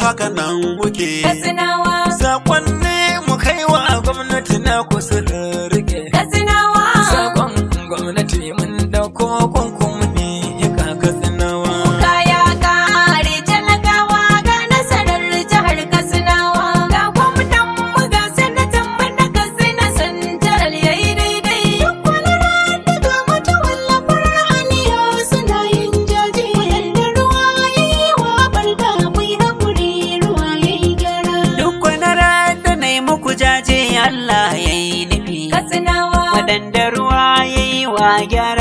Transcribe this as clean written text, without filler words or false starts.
haka nan muke. Katsinawa. Sakonni mu kai wa gwamnati na kusa da rike. Katsinawa. Sakon gwamnati mun dauko kunkumu ne ka Katsinawa. Kaya kare talakawa ga nasarar jihar Katsinawa. Ga gwamnan mu ga sanatan mu na Katsina Santaral yayi daidai. Duk wani ran da mutu wallafar aniya suna yin jaji. Wadanda ruwa yayi wa barka mai hakuri ruwa yayi gyara. Duk wani ran da na yi muku jaje Allah ya yi nufi. Katsinawa. Wadanda ruwa ya yi wa gyara